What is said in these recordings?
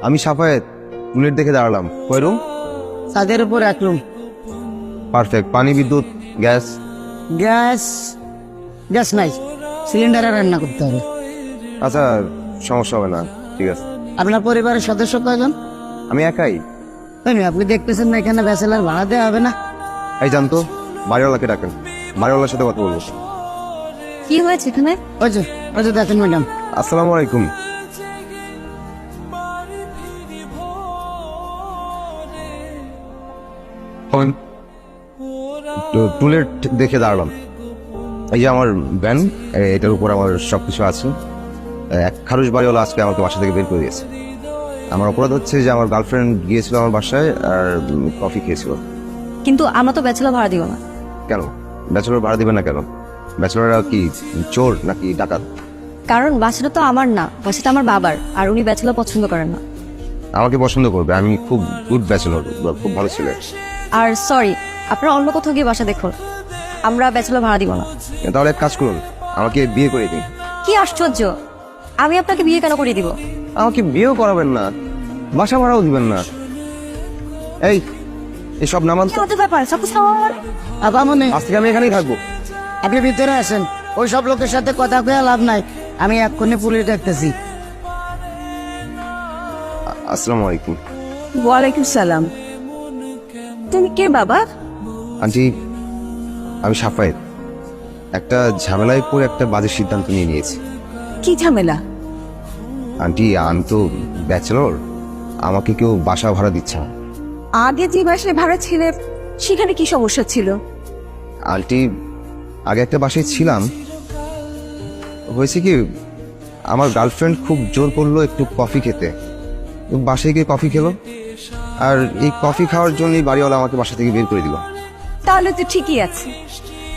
আমি সাফায়েত বুলেট দেখে দাঁড়ালাম। কয় রুম? ছাদের উপর এক রুম। পারফেক্ট। পানি, বিদ্যুৎ, গ্যাস? গ্যাস গ্যাস নাই, সিলিন্ডারে রান্না করতে হবে। আচ্ছা, সমস্যা হবে না, ঠিক আছে। আপনার পরিবারের সদস্য কয়জন? আমি একাই। তাই না? আপনি দেখতেছেন না এখানে ব্যাচেলার ভাড়া দেওয়া হবে না? এই জানতো, বাড়িওয়ালাকে ডাকেন, বাড়িওয়ালার সাথে কথা বলবো। কি হয়েছে এখানে? ওই যে দেখেন ম্যাডাম। আসসালামু আলাইকুম। টুলেট দেখে দাঁড়ালাম। এই যে আমার ভ্যান, এটার উপর আমার সবকিছু আছে। এক খারুশ বাড়িওয়ালা আজকে আমাকে বাসা থেকে বের করে দিয়েছে। আমার অপরাধ হচ্ছে যে আমার গার্লফ্রেন্ড গিয়েছিল আমার বাসায় আর কফি খেয়েছিল। কিন্তু আমরা তো ব্যাচেলর ভাড়া দিব না। কেন ব্যাচেলর ভাড়া দিবেন না কেন? ব্যাচেলররা কি চোর নাকি ডাকাত? কারণ বাসাটা তো আমার না, বাসাটা আমার বাবার, আর উনি ব্যাচেলর পছন্দ করেন না। আমাকে পছন্দ করবে, আমি খুব গুড ব্যাচেলর, খুব ভালো ছেলে। আর সরি, আপনারা অন্য কোথাও গিয়ে বাসা দেখুন, আমরা ব্যাচেলর ভাড়া দিব না। তাহলে এক কাজ করুন, আমাকে বিয়ে করে দিন। কি আশ্চর্য, আমি আপনাকে বিয়ে কেন করে দিব? আমাকে বিয়েও করাবেন না, বাসা ভাড়াও দিবেন না। এই এসব নামান তো। কি ব্যাপার? সব কিছু আমার। আপামনি, আজ থেকে আমি এখানেই থাকবো। আপনি ভিতরে আসেন। ওই সব লোকের সাথে কথা কয়ে লাভ নাই। আমি এক্ষুনি পুলিশ দেখতেছি। আসসালামু আলাইকুম। ওয়ালাইকুম সালাম। তুমি কে বাবা? আন্টি, আমি সাফায়েত। একটা ঝামেলায় পড়ে একটা বাজে সিদ্ধান্ত নিয়ে নিয়েছি। কি ঝামেলা? আন্টি, আমি তো ব্যাচেলর, আমাকে কেউ বাসা ভাড়া দিচ্ছে না। আগে যে বাসায় ভাড়া ছিলে সেখানে কি সমস্যা ছিল? আন্টি, আগে একটা বাসায় ছিলাম, হয়েছে কি আমার গার্লফ্রেন্ড খুব জোর করলো একটু কফি খেতে। বাসায় গিয়ে কফি খেলো, আর এই কফি খাওয়ার জন্যই বাড়িওয়ালা আমাকে বাসা থেকে বের করে দিল। তাহলে তো ঠিকই আছে,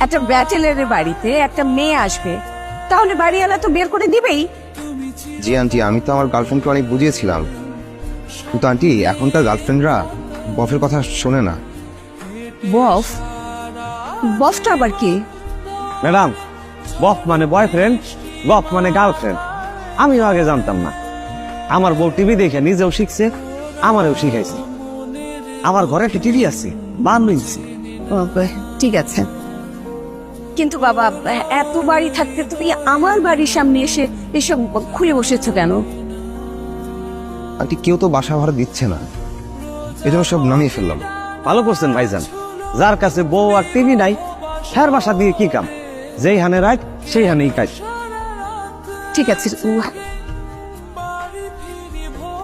একটা ব্যাচেলারের বাড়িতে একটা মেয়ে আসবে, তাহলে বাড়িওয়ালা তো বের করে দিবেই। জি আন্টি, আমি তো আমার গার্লফ্রেন্ডকে অনেক বুঝিয়েছিলাম, কিন্তু আন্টি এখনকার গার্লফ্রেন্ডরা বফের কথা শোনে না। বফ? বফটা আবার কি? ম্যাডাম, বফ মানে বয়ফ্রেন্ড, বফ মানে গার্লফ্রেন্ড। আমিও আগে জানতাম না। আমার বউ টিভি দেখে নিজেও শিখছে, আমারও শিখাইছে। আমার ঘরে একটা টিভি আছে 52 ইঞ্চি। ঠিক আছে, কিন্তু বাবা এত বাড়ি থাকতে তুমি আমার বাড়ির সামনে এসে এসব খুলে বসেছো কেন? আন্টি, কেউ তো বাসা ভাড়া দিচ্ছে না, এজন্য সব নামিয়ে ফেললাম। ভালো করছেন ভাইজান, যার কাছে বউ আর টিভি নাই হ্যার বাসা দিয়ে কি কাম? যেই হানে রাখ সেই হানেই কাজ। ঠিক আছে,